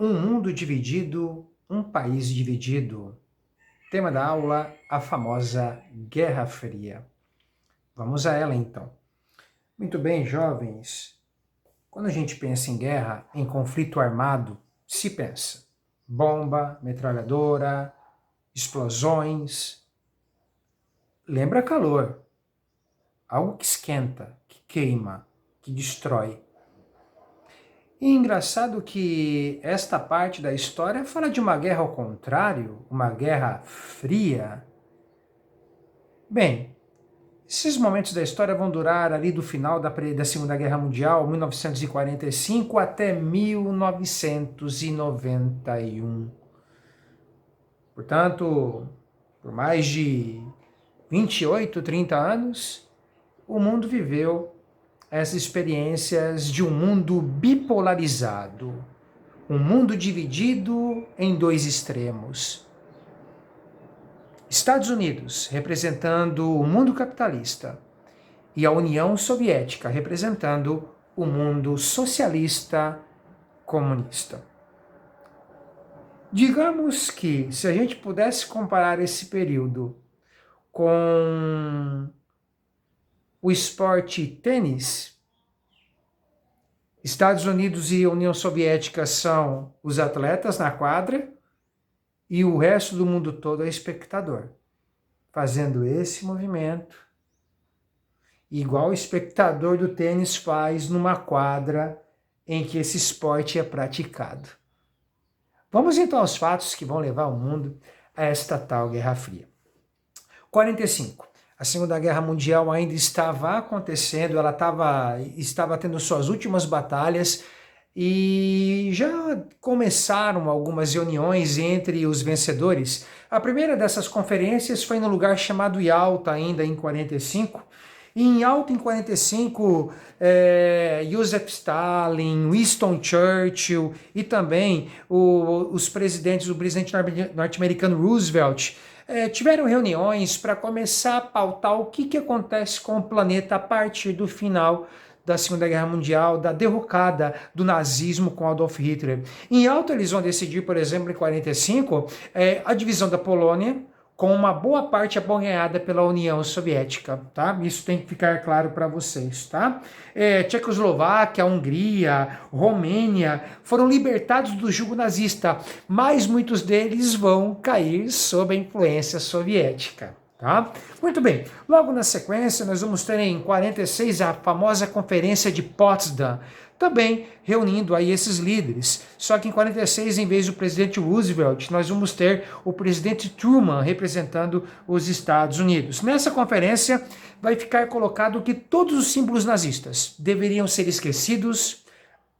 Um mundo dividido, um país dividido. Tema da aula, a famosa Guerra Fria. Vamos a ela então. Muito bem, jovens. Quando a gente pensa em guerra, em conflito armado, se pensa bomba, metralhadora, explosões. Lembra calor, algo que esquenta, que queima, que destrói. E engraçado que esta parte da história fala de uma guerra ao contrário, uma guerra fria. Bem, esses momentos da história vão durar ali do final da Segunda Guerra Mundial, 1945, até 1991. Portanto, por mais de 28, 30 anos, o mundo viveu essas experiências de um mundo bipolarizado, um mundo dividido em dois extremos. Estados Unidos, representando o mundo capitalista, e a União Soviética, representando o mundo socialista comunista. Digamos que, se a gente pudesse comparar esse período com o esporte tênis, Estados Unidos e União Soviética são os atletas na quadra e o resto do mundo todo é espectador, fazendo esse movimento, igual o espectador do tênis faz numa quadra em que esse esporte é praticado. Vamos então aos fatos que vão levar o mundo a esta tal Guerra Fria. 45. A Segunda Guerra Mundial ainda estava acontecendo, ela estava tendo suas últimas batalhas e já começaram algumas reuniões entre os vencedores. A primeira dessas conferências foi no lugar chamado Yalta, ainda em 45. E em Yalta, em 45, Joseph Stalin, Winston Churchill e também o presidente norte-americano Roosevelt tiveram reuniões para começar a pautar o que acontece com o planeta a partir do final da Segunda Guerra Mundial, da derrocada do nazismo com Adolf Hitler. Em Yalta eles vão decidir, por exemplo, em 45, a divisão da Polônia, com uma boa parte abocanhada pela União Soviética, tá? Isso tem que ficar claro para vocês, tá? Tchecoslováquia, Hungria, Romênia foram libertados do jugo nazista, mas muitos deles vão cair sob a influência soviética. Tá? Muito bem, logo na sequência nós vamos ter em 46 a famosa Conferência de Potsdam, também reunindo aí esses líderes. Só que em 46, em vez do presidente Roosevelt, nós vamos ter o presidente Truman representando os Estados Unidos. Nessa conferência vai ficar colocado que todos os símbolos nazistas deveriam ser esquecidos,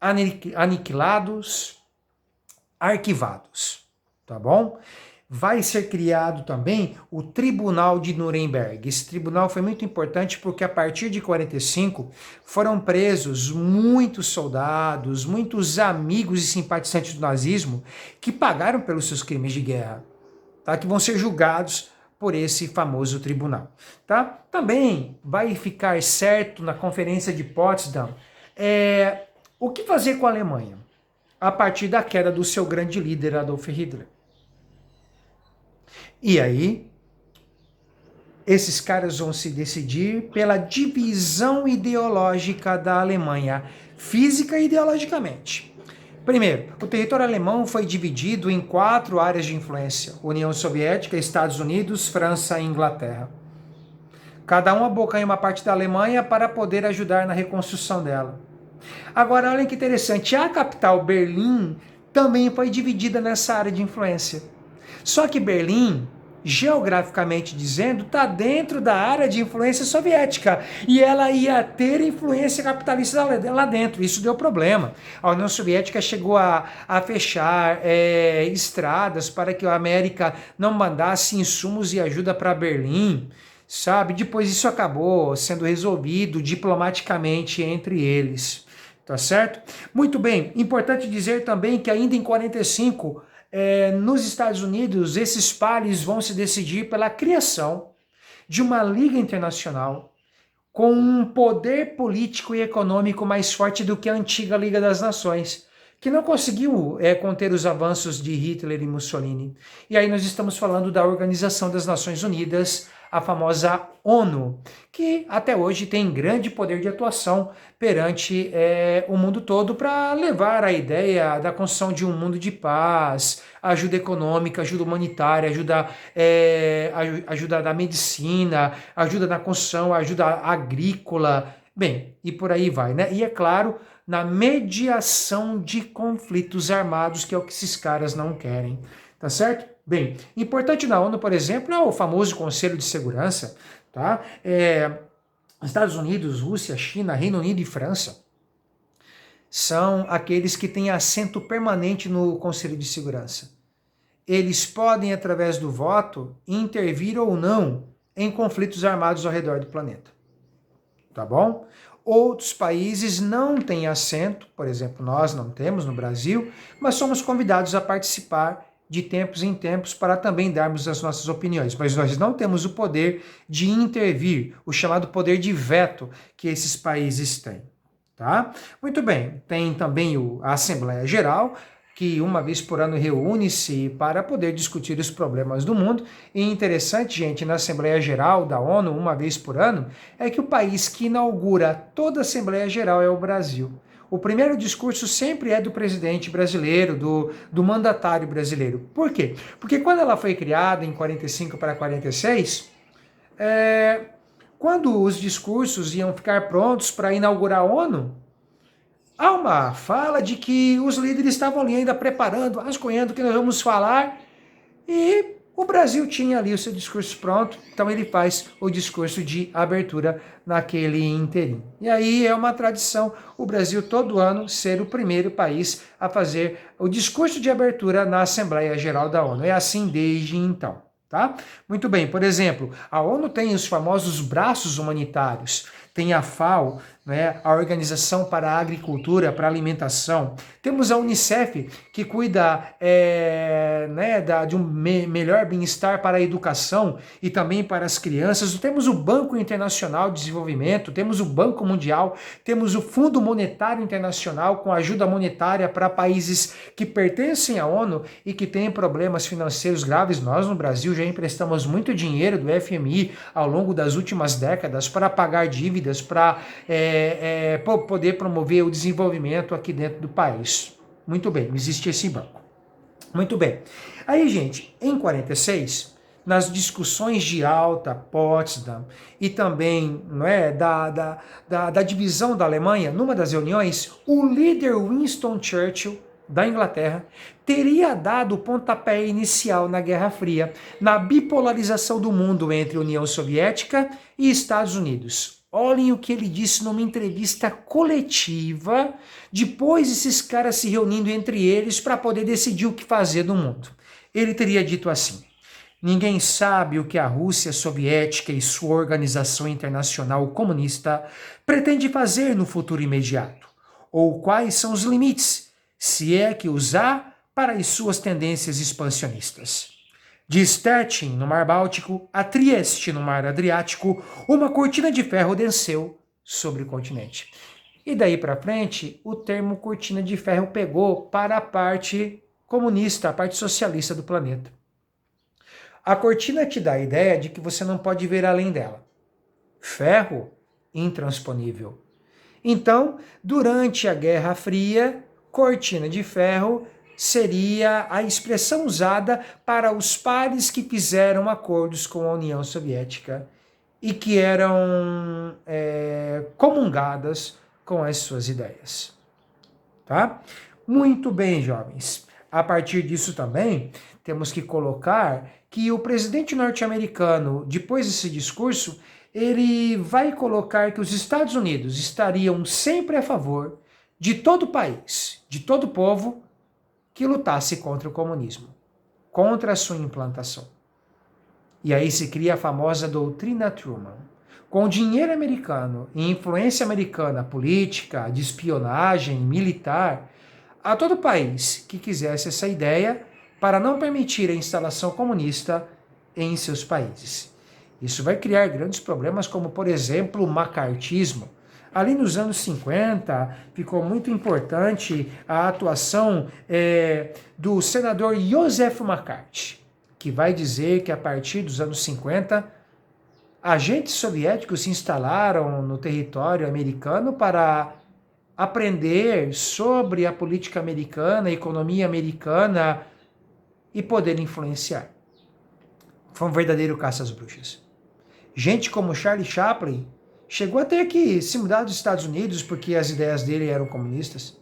aniquilados, arquivados, tá bom? Vai ser criado também o Tribunal de Nuremberg. Esse tribunal foi muito importante porque a partir de 45 foram presos muitos soldados, muitos amigos e simpatizantes do nazismo que pagaram pelos seus crimes de guerra, tá? Que vão ser julgados por esse famoso tribunal. Tá? Também vai ficar certo na Conferência de Potsdam o que fazer com a Alemanha a partir da queda do seu grande líder Adolf Hitler. E aí, esses caras vão se decidir pela divisão ideológica da Alemanha, física e ideologicamente. Primeiro, o território alemão foi dividido em 4 áreas de influência: União Soviética, Estados Unidos, França e Inglaterra. Cada um abocanha uma parte da Alemanha para poder ajudar na reconstrução dela. Agora, olha que interessante, a capital, Berlim, também foi dividida nessa área de influência. Só que Berlim, geograficamente dizendo, está dentro da área de influência soviética e ela ia ter influência capitalista lá dentro. Isso deu problema. A União Soviética chegou a fechar estradas para que a América não mandasse insumos e ajuda para Berlim, sabe? Depois isso acabou sendo resolvido diplomaticamente entre eles. Tá certo? Muito bem. Importante dizer também que ainda em 45, nos Estados Unidos, esses pares vão se decidir pela criação de uma liga internacional com um poder político e econômico mais forte do que a antiga Liga das Nações, que não conseguiu conter os avanços de Hitler e Mussolini. E aí nós estamos falando da Organização das Nações Unidas, a famosa ONU, que até hoje tem grande poder de atuação perante o mundo todo para levar a ideia da construção de um mundo de paz, ajuda econômica, ajuda humanitária, ajuda da medicina, ajuda na construção, ajuda agrícola, bem, e por aí vai, né? E é claro, na mediação de conflitos armados, que é o que esses caras não querem, tá certo? Bem, importante na ONU, por exemplo, é o famoso Conselho de Segurança, tá? Estados Unidos, Rússia, China, Reino Unido e França são aqueles que têm assento permanente no Conselho de Segurança. Eles podem, através do voto, intervir ou não em conflitos armados ao redor do planeta, tá bom? Outros países não têm assento, por exemplo, nós não temos no Brasil, mas somos convidados a participar de tempos em tempos para também darmos as nossas opiniões, mas nós não temos o poder de intervir, o chamado poder de veto que esses países têm, tá? Muito bem, tem também a Assembleia Geral, que uma vez por ano reúne-se para poder discutir os problemas do mundo. E interessante, gente, na Assembleia Geral da ONU, uma vez por ano, é que o país que inaugura toda a Assembleia Geral é o Brasil. O primeiro discurso sempre é do presidente brasileiro, do mandatário brasileiro. Por quê? Porque quando ela foi criada em 45 para 46, quando os discursos iam ficar prontos para inaugurar a ONU, há uma fala de que os líderes estavam ali ainda preparando, rascunhando o que nós vamos falar, e o Brasil tinha ali o seu discurso pronto, então ele faz o discurso de abertura naquele inteirinho. E aí é uma tradição o Brasil todo ano ser o primeiro país a fazer o discurso de abertura na Assembleia Geral da ONU. É assim desde então, tá? Muito bem, por exemplo, a ONU tem os famosos braços humanitários, tem a FAO, né, a Organização para a Agricultura, para a Alimentação. Temos a Unicef, que cuida de um melhor bem-estar para a educação e também para as crianças. Temos o Banco Internacional de Desenvolvimento, temos o Banco Mundial, temos o Fundo Monetário Internacional com ajuda monetária para países que pertencem à ONU e que têm problemas financeiros graves. Nós, no Brasil, já emprestamos muito dinheiro do FMI ao longo das últimas décadas para pagar dívidas, para poder promover o desenvolvimento aqui dentro do país. Muito bem, existe esse banco. Muito bem. Aí, gente, em 46, nas discussões de Alta Potsdam e também da divisão da Alemanha, numa das reuniões, o líder Winston Churchill, da Inglaterra, teria dado o pontapé inicial na Guerra Fria, na bipolarização do mundo entre União Soviética e Estados Unidos. Olhem o que ele disse numa entrevista coletiva, depois esses caras se reunindo entre eles para poder decidir o que fazer do mundo. Ele teria dito assim: ninguém sabe o que a Rússia soviética e sua organização internacional comunista pretende fazer no futuro imediato, ou quais são os limites, se é que os há, para as suas tendências expansionistas. De Stettin, no Mar Báltico, a Trieste, no Mar Adriático, uma cortina de ferro desceu sobre o continente. E daí para frente, o termo cortina de ferro pegou para a parte comunista, a parte socialista do planeta. A cortina te dá a ideia de que você não pode ver além dela. Ferro, intransponível. Então, durante a Guerra Fria, cortina de ferro seria a expressão usada para os pares que fizeram acordos com a União Soviética e que eram comungadas com as suas ideias. Tá? Muito bem, jovens. A partir disso também, temos que colocar que o presidente norte-americano, depois desse discurso, ele vai colocar que os Estados Unidos estariam sempre a favor de todo o país, de todo o povo, que lutasse contra o comunismo, contra a sua implantação. E aí se cria a famosa doutrina Truman. Com dinheiro americano e influência americana política, de espionagem, militar, a todo país que quisesse essa ideia para não permitir a instalação comunista em seus países. Isso vai criar grandes problemas como, por exemplo, o macartismo. Ali nos anos 50, ficou muito importante a atuação do senador Joseph McCarthy, que vai dizer que a partir dos anos 50, agentes soviéticos se instalaram no território americano para aprender sobre a política americana, a economia americana e poder influenciar. Foi um verdadeiro caça às bruxas. Gente como Charlie Chaplin chegou a ter que se mudar dos Estados Unidos porque as ideias dele eram comunistas.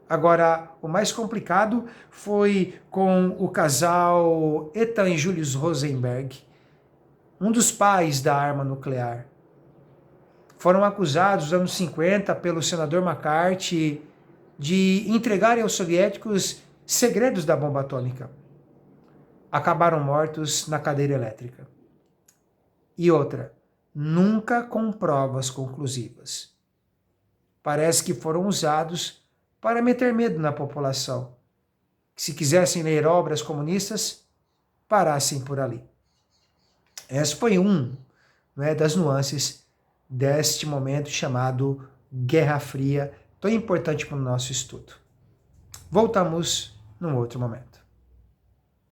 Agora, o mais complicado foi com o casal Ethan e Julius Rosenberg, um dos pais da arma nuclear. Foram acusados nos anos 50 pelo senador McCarthy de entregarem aos soviéticos segredos da bomba atômica. Acabaram mortos na cadeira elétrica. E outra, nunca com provas conclusivas. Parece que foram usados para meter medo na população. Que se quisessem ler obras comunistas, parassem por ali. Essa foi das nuances deste momento chamado Guerra Fria, tão importante para o nosso estudo. Voltamos num outro momento.